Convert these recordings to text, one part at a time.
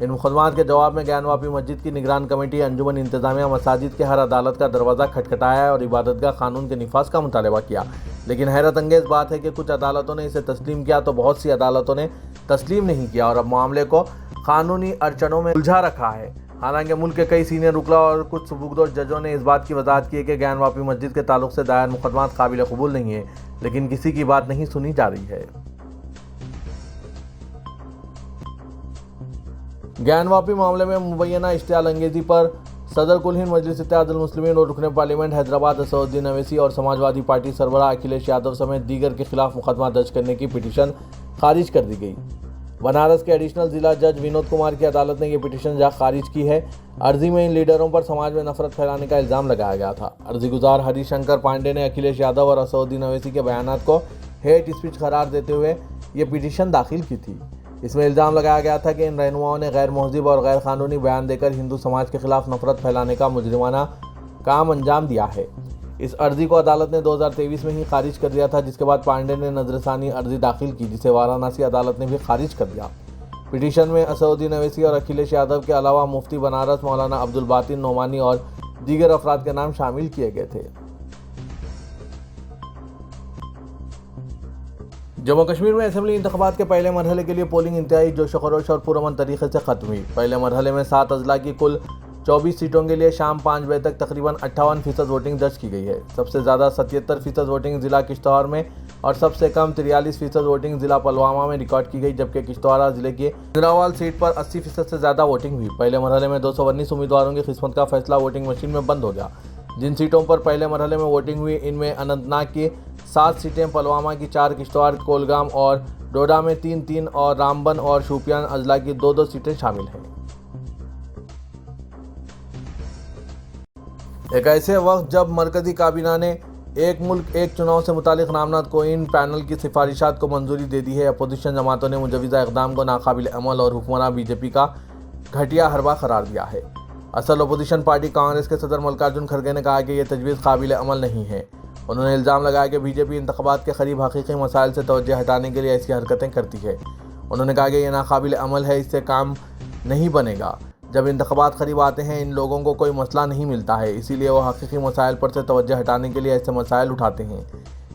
ان مقدمات کے جواب میں گیان واپی مسجد کی نگران کمیٹی انجمن انتظامیہ مساجد کے ہر عدالت کا دروازہ کھٹکھٹایا ہے اور عبادت گاہ قانون کے نفاذ کا مطالبہ کیا، لیکن حیرت انگیز بات ہے کہ کچھ عدالتوں نے اسے تسلیم کیا تو بہت سی عدالتوں نے تسلیم نہیں کیا اور اب معاملے کو قانونی اڑچنوں میں الجھا رکھا ہے۔ حالانکہ ملک کے کئی سینئر وکلاء اور کچھ سبکدوش ججوں نے اس بات کی وضاحت کی ہے کہ گیان واپی مسجد کے تعلق سے دائر مقدمات قابل قبول نہیں ہیں، لیکن کسی کی بات نہیں سنی جا رہی ہے۔ گیان واپی معاملے میں مبینہ اشتعال انگیزی پر صدر کل ہند مجلس اتحاد المسلمین اور رکن پارلیمنٹ حیدرآباد اسد الدین اویسی اور سماجوادی پارٹی سربراہ اکھلیش یادو سمیت دیگر کے خلاف مقدمہ درج کرنے کی پٹیشن خارج کر دی گئی۔ بنارس کے ایڈیشنل ضلع جج ونود کمار کی عدالت نے یہ پٹیشن جا خارج کی ہے۔ عرضی میں ان لیڈروں پر سماج میں نفرت پھیلانے کا الزام لگایا گیا تھا۔ عرضی گزار ہری شنکر پانڈے نے اکھلیش یادو اور اسد الدین اویسی کے بیانات کو ہیٹ اسپیچ قرار دیتے ہوئے یہ پٹیشن داخل کی تھی۔ اس میں الزام لگایا گیا تھا کہ ان رہنماؤں نے غیر مہذب اور غیر قانونی بیان دے کر ہندو سماج کے خلاف نفرت پھیلانے کا مجرمانہ کام انجام دیا ہے۔ اس عرضی کو عدالت نے 2023 میں ہی خارج کر دیا تھا، جس کے بعد پانڈے نے نظر ثانی عرضی داخل کی جسے وارانسی عدالت نے بھی خارج کر دیا۔ پٹیشن میں اسد الدین اویسی اور اکھلیش یادو کے علاوہ مفتی بنارس مولانا عبدالباطن نعمانی اور دیگر افراد کے نام شامل کیے گئے تھے۔ جموں کشمیر میں اسمبلی انتخابات کے پہلے مرحلے کے لیے پولنگ انتہائی جوش و خروش اور پرامن طریقے سے ختم ہوئی۔ پہلے مرحلے میں 7 اضلاع کی کل 24 سیٹوں کے لیے شام 5 بجے تک تقریباً 58% ووٹنگ درج کی گئی ہے۔ سب سے زیادہ 77% ووٹنگ ضلع کشتواڑ میں اور سب سے کم 43% ووٹنگ ضلع پلوامہ میں ریکارڈ کی گئی، جبکہ کشتواڑ ضلع کی نراول سیٹ پر 80% سے زیادہ ووٹنگ ہوئی۔ پہلے مرحلے میں 219 امیدواروں کی قسمت کا فیصلہ ووٹنگ مشین میں بند ہو گیا۔ جن سیٹوں پر پہلے مرحلے میں ووٹنگ ہوئی ان میں اننت ناگ کی 7 سیٹیں، پلوامہ کی 4، کشتواڑ، کولگام اور ڈوڈا میں 3 اور رامبن اور شوپیان اضلاع کی 2 سیٹیں شامل ہیں۔ ایک ایسے وقت جب مرکزی کابینہ نے ایک ملک ایک چناؤ سے متعلق رامناتھ کووند پینل کی سفارشات کو منظوری دے دی ہے، اپوزیشن جماعتوں نے مجوزہ اقدام کو ناقابل عمل اور حکمراں بی جے پی کا گھٹیا حربہ قرار دیا ہے۔ اصل اپوزیشن پارٹی کانگریس کے صدر ملکارجن کھڑگے نے کہا کہ یہ تجویز قابل عمل نہیں ہے۔ انہوں نے الزام لگایا کہ بی جے پی انتخابات کے قریب حقیقی مسائل سے توجہ ہٹانے کے لیے ایسی حرکتیں کرتی ہے۔ انہوں نے کہا کہ یہ ناقابل عمل ہے، اس سے کام نہیں بنے گا۔ جب انتخابات قریب آتے ہیں ان لوگوں کو کوئی مسئلہ نہیں ملتا ہے، اسی لیے وہ حقیقی مسائل پر سے توجہ ہٹانے کے لیے ایسے مسائل اٹھاتے ہیں۔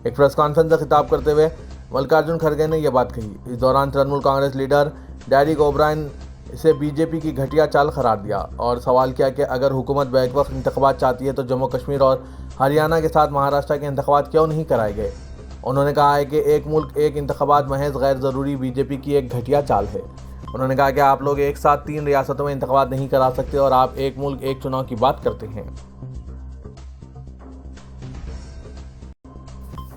ایک پریس کانفرنس سے خطاب کرتے ہوئے ملکارجن کھڑگے نے یہ بات کہی۔ اس دوران ترنمول کانگریس لیڈر ڈیریک اوبرائن اسے بی جے پی کی گھٹیا چال قرار دیا اور سوال کیا کہ اگر حکومت بیک وقت انتخابات چاہتی ہے تو جموں کشمیر اور ہریانہ کے ساتھ مہاراشٹر کے انتخابات کیوں نہیں کرائے گئے۔ انہوں نے کہا ہے کہ ایک ملک ایک انتخابات محض غیر ضروری بی جے پی کی ایک گھٹیا چال ہے۔ انہوں نے کہا کہ آپ لوگ ایک ساتھ 3 ریاستوں میں انتخابات نہیں کرا سکتے اور آپ ایک ملک ایک چناؤ کی بات کرتے ہیں۔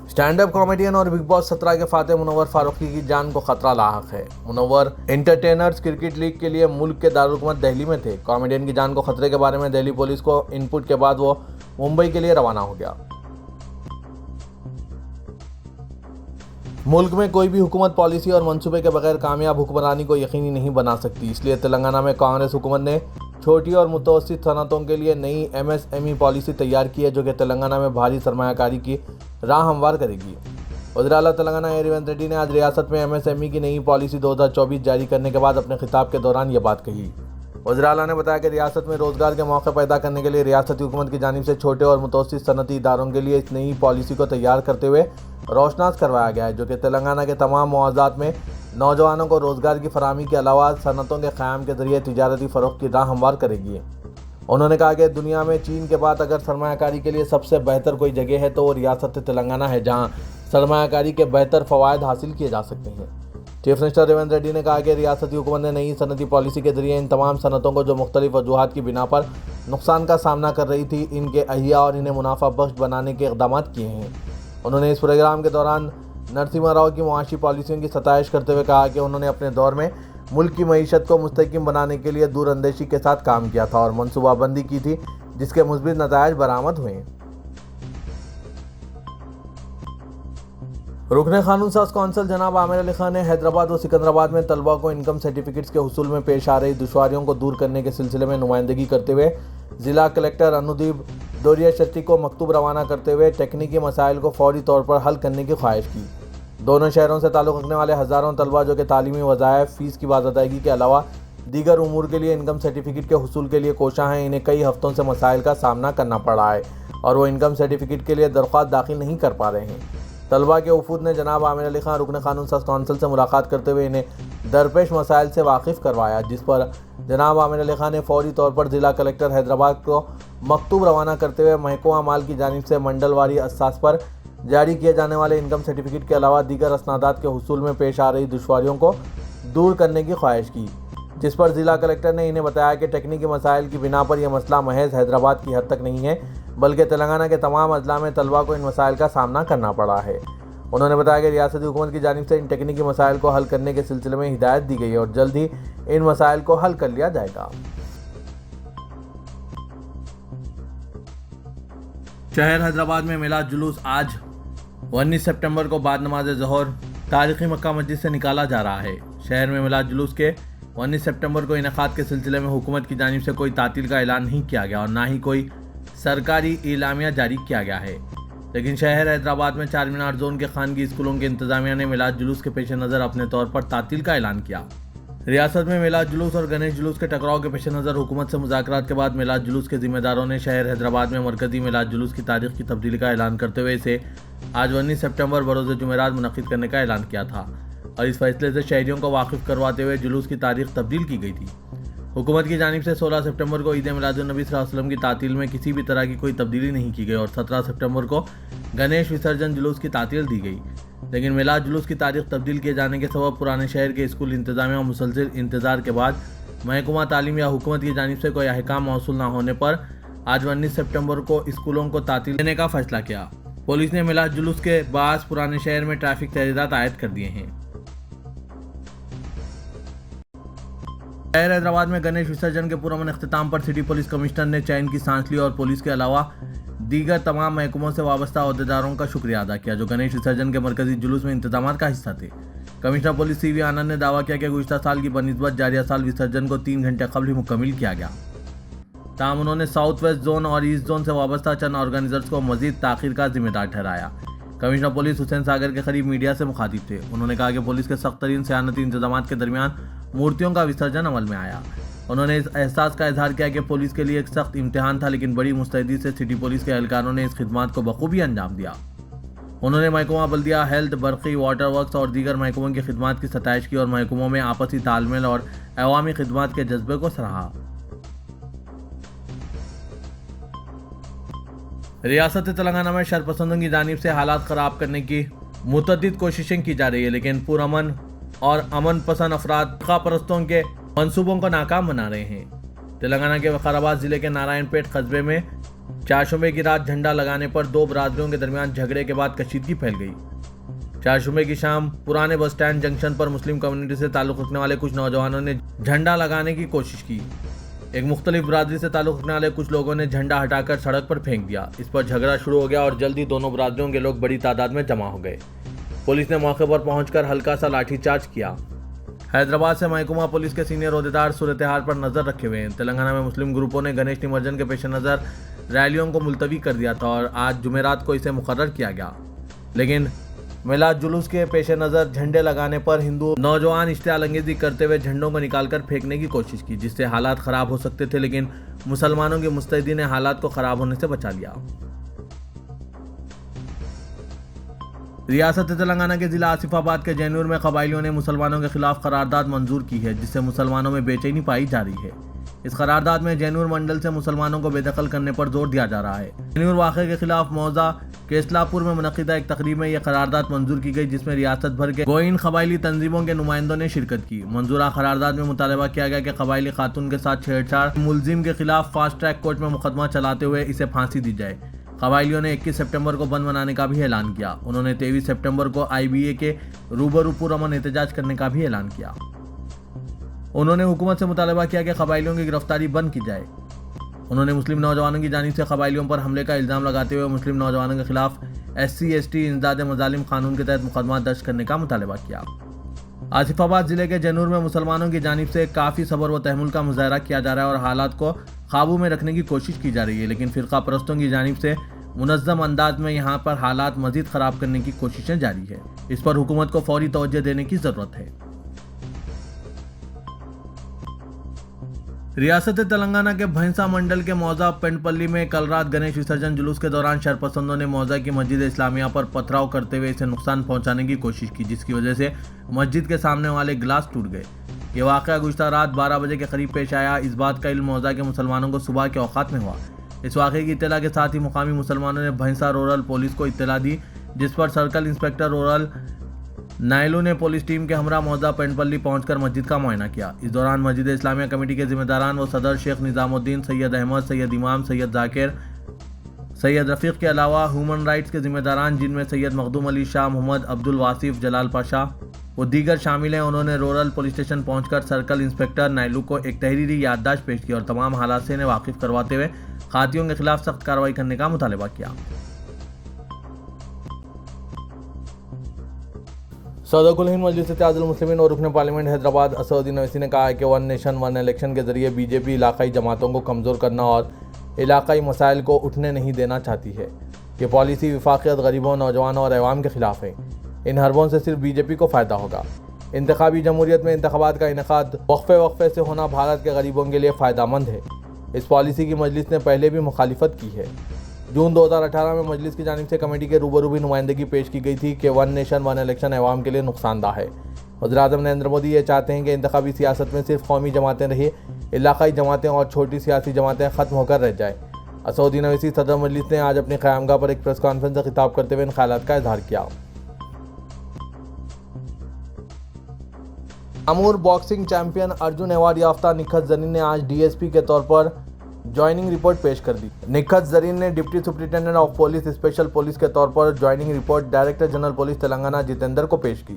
اسٹینڈ اپ کامیڈین اور بگ باس 17 کے فاتح منور فاروقی کی جان کو خطرہ لاحق ہے۔ منور انٹرٹینرز کرکٹ لیگ کے لیے ملک کے دارالحکومت دہلی میں تھے۔ کامیڈین کی جان کو خطرے کے بارے میں دہلی پولیس کو ان پٹ کے بعد وہ ممبئی کے لیے روانہ ہو گیا۔ ملک میں کوئی بھی حکومت پالیسی اور منصوبے کے بغیر کامیاب حکمرانی کو یقینی نہیں بنا سکتی، اس لیے تلنگانہ میں کانگریس حکومت نے چھوٹی اور متوسط صنعتوں کے لیے نئی MSME پالیسی تیار کی ہے جو کہ تلنگانہ میں بھاری سرمایہ کاری کی راہ ہموار کرے گی۔ وزیر اعلیٰ تلنگانہ ریونت ریڈی نے آج ریاست میں MSME کی نئی پالیسی 2024 جاری کرنے کے بعد اپنے خطاب کے دوران یہ بات کہی۔ وزیر اعلیٰ نے بتایا کہ ریاست میں روزگار کے موقع پیدا کرنے کے لیے ریاستی حکومت کی جانب سے چھوٹے اور متوسط صنعتی اداروں کے لیے اس نئی پالیسی کو تیار کرتے ہوئے روشناس کروایا گیا ہے جو کہ تلنگانہ کے تمام مواضعات میں نوجوانوں کو روزگار کی فراہمی کے علاوہ صنعتوں کے قیام کے ذریعے تجارتی فروغ کی راہ ہموار کرے گی۔ انہوں نے کہا کہ دنیا میں چین کے بعد اگر سرمایہ کاری کے لیے سب سے بہتر کوئی جگہ ہے تو وہ ریاست تلنگانہ ہے جہاں سرمایہ کاری کے بہتر فوائد حاصل کیے جا سکتے ہیں۔ چیف منسٹر ریونت ریڈی نے کہا کہ ریاستی حکومت نے نئی صنعتی پالیسی کے ذریعے ان تمام صنعتوں کو جو مختلف وجوہات کی بنا پر نقصان کا سامنا کر رہی تھی ان کے احیا اور انہیں منافع بخش بنانے کے اقدامات کیے ہیں۔ انہوں نے اس پروگرام کے دوران نرسمہا راؤ کی معاشی پالیسیوں کی ستائش کرتے ہوئے کہا کہ انہوں نے اپنے دور میں ملک کی معیشت کو مستحکم بنانے کے لیے دور اندیشی کے ساتھ کام کیا تھا اور منصوبہ بندی کی تھی جس کے مثبت نتائج برآمد ہوئے۔ رکن قانون ساز کونسل جناب عامر علی خان نے حیدرآباد و سکندرآباد میں طلباء کو انکم سرٹیفکیٹس کے حصول میں پیش آ رہی دشواریوں کو دور کرنے کے سلسلے میں نمائندگی کرتے ہوئے ضلع کلکٹر انودیپ دوریہ شیٹی کو مکتوب روانہ کرتے ہوئے تکنیکی مسائل کو فوری طور پر حل کرنے کی خواہش کی۔ دونوں شہروں سے تعلق رکھنے والے ہزاروں طلباء جو کہ تعلیمی وظائف فیس کی باز ادائیگی کے علاوہ دیگر امور کے لیے انکم سرٹیفکیٹ کے حصول کے لیے کوشاں ہیں، انہیں کئی ہفتوں سے مسائل کا سامنا کرنا پڑ رہا ہے اور وہ انکم سرٹیفکیٹ کے لیے درخواست داخل نہیں کر پا رہے ہیں۔ طلباء کے وفود نے جناب عامر علی خان رکن قانون ساز کونسل سے ملاقات کرتے ہوئے انہیں درپیش مسائل سے واقف کروایا، جس پر جناب عامر علی خان نے فوری طور پر ضلع کلکٹر حیدرآباد کو مکتوب روانہ کرتے ہوئے محکمہ مال کی جانب سے منڈل واری اساس پر جاری کیے جانے والے انکم سرٹیفکیٹ کے علاوہ دیگر اسنادات کے حصول میں پیش آ رہی دشواریوں کو دور کرنے کی خواہش کی، جس پر ضلع کلکٹر نے انہیں بتایا کہ تکنیکی مسائل کی بنا پر یہ مسئلہ محض حیدرآباد کی حد تک نہیں ہے بلکہ تلنگانہ کے تمام اضلاع میں طلباء کو ان مسائل کا سامنا کرنا پڑا ہے۔ انہوں نے بتایا کہ ریاستی حکومت کی جانب سے ان تکنیکی مسائل کو حل کرنے کے سلسلے میں ہدایت دی گئی ہے اور جلد ہی ان مسائل کو حل کر لیا جائے گا۔ شہر حیدرآباد میں میلاد جلوس آج 19 سپٹمبر کو بعد نماز ظہر تاریخی مکہ مسجد سے نکالا جا رہا ہے۔ شہر میں میلاد جلوس کے 19 سپٹمبر کو انعقاد کے سلسلے میں حکومت کی جانب سے کوئی تعطیل کا اعلان نہیں کیا گیا اور نہ ہی کوئی سرکاری اعلامیہ جاری کیا گیا ہے، لیکن شہر حیدرآباد میں چار مینار زون کے خانگی اسکولوں کے انتظامیہ نے میلاد جلوس کے پیش نظر اپنے طور پر تعطیل کا اعلان کیا۔ ریاست میں میلاد جلوس اور گنیش جلوس کے ٹکراؤ کے پیش نظر حکومت سے مذاکرات کے بعد میلاد جلوس کے ذمہ داروں نے شہر حیدرآباد میں مرکزی میلاد جلوس کی تاریخ کی تبدیلی کا اعلان کرتے ہوئے اسے آج 19 سپٹمبر بروز جمعرات منعقد کرنے کا اعلان کیا تھا اور اس فیصلے سے شہریوں کو واقف کرواتے ہوئے جلوس کی تاریخ تبدیل کی گئی تھی۔ حکومت کی جانب سے 16 سپٹمبر کو عید میلاد النبی صلی اللہ علیہ وسلم کی تعطیل میں کسی بھی طرح کی کوئی تبدیلی نہیں کی گئی اور 17 سپٹمبر کو گنیش وسرجن جلوس کی تعطیل دی گئی، لیکن میلاد جلوس کی تاریخ تبدیل کیے جانے کے سبب پرانے شہر کے اسکول انتظامیہ اور مسلسل انتظار کے بعد محکمہ تعلیم یا حکومت کی جانب سے کوئی احکام موصول نہ ہونے پر آج 19 سپٹمبر کو اسکولوں کو تعطیل دینے کا فیصلہ کیا۔ پولیس نے میلاد جلوس کے باعث پرانے شہر میں ٹریفک تحریرات عائد کر دیے ہیں۔ شہر حیدرآباد میں گنیش وسرجن کے پرامن اختتام پر سٹی پولیس کمشنر نے چین کی سانس لی اور پولیس کے علاوہ دیگر تمام محکموں سے وابستہ عہدیداروں کا شکریہ ادا کیا جو گنیش وسرجن کے مرکزی جلوس میں انتظامات کا حصہ تھے۔ کمشنر پولیس سی وی آنند نے دعویٰ کیا کہ گزشتہ سال کی بنسبت جاریہ سال وسرجن کو 3 گھنٹے قبل ہی مکمل کیا گیا، تاہم انہوں نے ساؤتھ ویسٹ زون اور ایسٹ زون سے وابستہ چند آرگنائزرز کو مزید تاخیر کا ذمہ دار ٹھہرایا۔ کمشنر پولیس حسین ساگر کے قریب میڈیا سے مخاطب تھے۔ انہوں نے کہا کہ پولیس کے سخت ترین سیانتی انتظامات کے درمیان مورتیوں کا وسرجن عمل میں آیا۔ انہوں نے اس احساس کا اظہار کیا کہ پولیس کے لیے ایک سخت امتحان تھا، لیکن بڑی مستعدی سے سٹی پولیس کے اہلکاروں نے اس خدمات کو بخوبی انجام دیا۔ انہوں نے محکمہ بلدیہ، ہیلتھ، برقی، واٹر ورکس اور دیگر محکموں کی خدمات کی ستائش کی اور محکموں میں آپسی تال میل اور عوامی خدمات کے جذبے کو سراہا۔ ریاست تلنگانہ میں شرپسندوں کی جانب سے حالات خراب کرنے کی متعدد کوششیں کی جا رہی ہے، لیکن پرامن اور امن پسند افراد فرقہ پرستوں کے منصوبوں کو ناکام بنا رہے ہیں۔ تلنگانہ کے وقار ضلع کے نارائن پیٹ قصبے میں چہارشنبے کی رات جھنڈا لگانے پر 2 برادریوں کے درمیان جھگڑے کے بعد کشیدگی پھیل گئی۔ چہارشنبے کی شام پرانے بس سٹینڈ جنکشن پر مسلم کمیونٹی سے تعلق رکھنے والے کچھ نوجوانوں نے جھنڈا لگانے کی کوشش کی۔ ایک مختلف برادری سے تعلق رکھنے والے کچھ لوگوں نے جھنڈا ہٹا کر سڑک پر پھینک دیا۔ اس پر جھگڑا شروع ہو گیا اور جلد ہی دونوں برادریوں کے لوگ بڑی تعداد میں جمع ہو گئے۔ پولیس نے موقع پر پہنچ کر ہلکا سا لاٹھی چارج کیا۔ حیدرآباد سے محکمہ پولیس کے سینئر عہدیدار صورتحال پر نظر رکھے ہوئے ہیں۔ تلنگانہ میں مسلم گروپوں نے گنیش نمجن کے پیش نظر ریلیوں کو ملتوی کر دیا تھا اور آج جمعرات کو اسے مقرر کیا گیا، لیکن میلاد جلوس کے پیش نظر جھنڈے لگانے پر ہندو نوجوان اشتعال انگیزی کرتے ہوئے جھنڈوں کو نکال کر پھینکنے کی کوشش کی، جس سے حالات خراب ہو سکتے تھے، لیکن مسلمانوں کی مستعدی نے حالات کو خراب ہونے سے بچا لیا۔ ریاست تلنگانہ کے ضلع آصف آباد کے جینور میں قبائلیوں نے مسلمانوں کے خلاف قرارداد منظور کی ہے، جس سے مسلمانوں میں بے چینی پائی جا رہی ہے۔ اس قرارداد میں جینور منڈل سے مسلمانوں کو بے دخل کرنے پر زور دیا جا رہا ہے۔ جینور واقعے کے خلاف موضع کیسلاپور میں منعقدہ ایک تقریب میں یہ قرارداد منظور کی گئی، جس میں ریاست بھر کے گوئین قبائلی تنظیموں کے نمائندوں نے شرکت کی۔ منظورہ قرارداد میں مطالبہ کیا گیا کہ قبائلی خاتون کے ساتھ چھیڑ چھاڑ ملزم کے خلاف فاسٹ ٹریک کورٹ میں مقدمہ چلاتے ہوئے اسے پھانسی دی جائے۔ قبائلیوں نے 21 سپٹمبر کو بند منانے کا بھی اعلان کیا۔ انہوں نے 23 سپٹمبر کو IBA کے روبرو پرامن احتجاج کرنے کا بھی اعلان کیا۔ انہوں نے حکومت سے مطالبہ کیا کہ قبائلیوں کی گرفتاری بند کی جائے۔ انہوں نے مسلم نوجوانوں کی جانب سے قبائلیوں پر حملے کا الزام لگاتے ہوئے مسلم نوجوانوں کے خلاف SC/ST انسداد مظالم قانون کے تحت مقدمہ درج کرنے کا مطالبہ کیا۔ آصف آباد ضلع کے جینور میں مسلمانوں کی جانب سے کافی صبر و تحمل کا مظاہرہ کیا جا رہا ہے اور حالات کو قابو میں رکھنے کی کوشش کی جا رہی ہے، لیکن فرقہ پرستوں کی جانب سے منظم انداز میں یہاں پر حالات مزید خراب کرنے کی کوششیں جاری ہے۔ اس پر حکومت کو فوری توجہ دینے کی ضرورت ہے۔ ریاست تلنگانہ کے بھینسا منڈل کے موضع پینڈپلی میں کل رات گنیش وسرجن جلوس کے دوران شرپسندوں نے موضع کی مسجد اسلامیہ پر پتھراؤ کرتے ہوئے اسے نقصان پہنچانے کی کوشش کی، جس کی وجہ سے مسجد کے سامنے والے گلاس ٹوٹ گئے۔ یہ واقعہ گزشتہ رات 12 بجے کے قریب پیش آیا۔ اس بات کا علم موضع کے مسلمانوں کو صبح کے اوقات میں ہوا۔ اس واقعے کی اطلاع کے ساتھ ہی مقامی مسلمانوں نے بھینسا رورل پولیس کو اطلاع دی، جس پر سرکل انسپکٹر رورل نائلو نے پولیس ٹیم کے ہمراہ موضع پینڈپلی پہنچ کر مسجد کا معائنہ کیا۔ اس دوران مسجد اسلامیہ کمیٹی کے ذمہ داران و صدر شیخ نظام الدین، سید احمد، سید امام، سید ذاکر، سید رفیق کے علاوہ ہیومن رائٹس کے ذمہ داران جن میں سید مخدوم علی شاہ، محمد عبد الواصف، جلال پاشا و دیگر شامل ہیں، انہوں نے رورل پولیس اسٹیشن پہنچ کر سرکل انسپکٹر نائلو کو ایک تحریری یادداشت پیش کی اور تمام حالات سے انہیں واقف کرواتے ہوئے قاتلوں کے خلاف سخت کارروائی کرنے کا مطالبہ کیا۔ صدر کل ہند مجلس اتحاد المسلمین اور رکن پارلیمنٹ حیدرآباد اسدالدین اویسی نے کہا ہے کہ ون نیشن ون الیکشن کے ذریعے بی جے پی علاقائی جماعتوں کو کمزور کرنا اور علاقائی مسائل کو اٹھنے نہیں دینا چاہتی ہے۔ یہ پالیسی وفاقیت، غریبوں، نوجوانوں اور عوام کے خلاف ہے۔ ان حربوں سے صرف بی جے پی کو فائدہ ہوگا۔ انتخابی جمہوریت میں انتخابات کا انعقاد وقفے سے ہونا بھارت کے غریبوں کے لیے فائدہ مند ہے۔ اس پالیسی کی مجلس نے پہلے بھی مخالفت کی ہے۔ جون 2018 میں مجلس کی جانب سے کمیٹی کے روبرو بھی نمائندگی پیش کی گئی تھی کہ ون نیشن ون الیکشن عوام کے لیے نقصان دہ ہے۔ وزیراعظم نریندر مودی یہ چاہتے ہیں کہ انتخابی سیاست میں صرف قومی جماعتیں رہیں، علاقائی جماعتیں اور چھوٹی سیاسی جماعتیں ختم ہو کر رہ جائیں۔ اسدالدین اویسی صدر مجلس نے آج اپنی قیامگاہ پر ایک پریس کانفرنس سے خطاب کرتے ہوئے ان خیالات کا اظہار کیا۔ امور باکسنگ چیمپئن ارجن ایوارڈ یافتہ نکھت زرین نے آج ڈی ایس پی کے طور پر جوائننگ رپورٹ پیش کر دی۔ نکھت زرین نے deputy superintendent of police special police کے طور پر joining report director general police Telangana Jitender کو پیش کی۔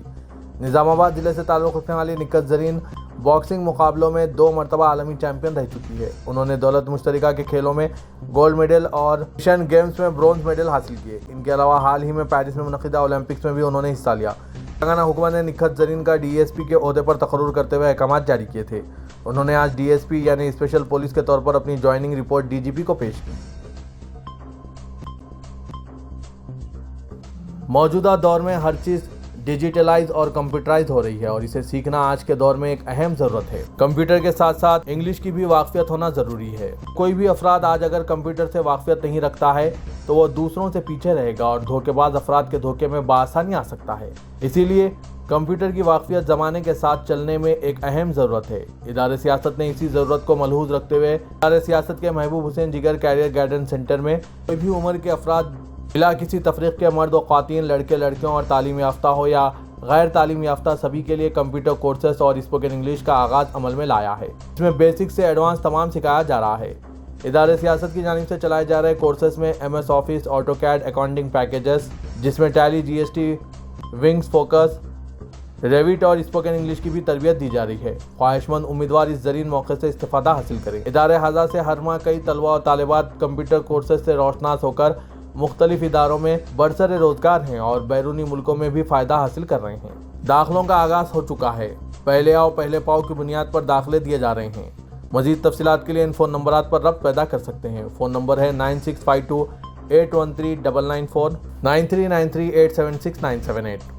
نظام آباد ضلع سے تعلق رکھنے والی نکھت زرین باکسنگ مقابلوں میں 2 مرتبہ عالمی چیمپئن رہ چکی ہے۔ انہوں نے دولت مشترکہ کے کھیلوں میں گولڈ میڈل اور ایشین گیمز میں برونز میڈل حاصل کیے۔ ان کے علاوہ حال ہی میں پیرس میں منعقدہ اولمپکس میں بھی انہوں نے حصہ لیا۔ تلنگانہ حکومت نے نکھت زرین کا ڈی ایس پی کے عہدے پر تقرر کرتے ہوئے احکامات جاری کیے تھے۔ انہوں نے آج ڈی ایس پی یعنی اسپیشل پولیس کے طور پر اپنی جوائننگ رپورٹ ڈی جی پی کو پیش کی۔ موجودہ دور میں ہر چیز ڈیجیٹلائز اور کمپیوٹرائز ہو رہی ہے اور اسے سیکھنا آج کے دور میں ایک اہم ضرورت ہے۔ کمپیوٹر کے ساتھ ساتھ انگلش کی بھی واقفیت ہونا ضروری ہے۔ کوئی بھی افراد آج اگر کمپیوٹر سے واقفیت نہیں رکھتا ہے تو وہ دوسروں سے پیچھے رہے گا اور دھوکے باز افراد کے دھوکے میں بآسانی آ سکتا ہے۔ اسی لیے کمپیوٹر کی واقفیت زمانے کے ساتھ چلنے میں ایک اہم ضرورت ہے۔ ادارہ سیاست نے اسی ضرورت کو ملحوظ رکھتے ہوئے ادارہ سیاست کے محبوب حسین جگر کیریئر گائیڈنس سینٹر میں کوئی بھی عمر کے افراد بلا کسی تفریق کے مرد و خواتین، لڑکے لڑکیوں اور تعلیم یافتہ ہو یا غیر تعلیم یافتہ سبھی کے لیے کمپیوٹر کورسز اور اسپوکن انگلش کا آغاز عمل میں لایا ہے۔ اس میں بیسک سے ایڈوانس تمام سکھایا جا رہا ہے۔ ادارہ سیاست کی جانب سے چلائے جا رہے کورسز میں M S Office, AutoCAD, accounting packages جس میں ٹیلی، جی ایس ٹی، ونگز فوکس، ریوٹ اور اسپوکن انگلش کی بھی تربیت دی جا رہی ہے۔ خواہش مند امیدوار اس زرین موقع سے استفادہ حاصل کریں۔ ادارہ ہزا سے ہر ماہ کئی طلبہ اور طالبات کمپیوٹر کورسز سے روشناس ہو کر مختلف اداروں میں برسر روزگار ہیں اور بیرونی ملکوں میں بھی فائدہ حاصل کر رہے ہیں۔ داخلوں کا آغاز ہو چکا ہے۔ پہلے آؤ پہلے پاؤ کی بنیاد پر داخلے دیے جا رہے ہیں۔ مزید تفصیلات کے لیے ان فون نمبرات پر ربط پیدا کر سکتے ہیں۔ فون نمبر ہے 9652 813 994 9393 876 978۔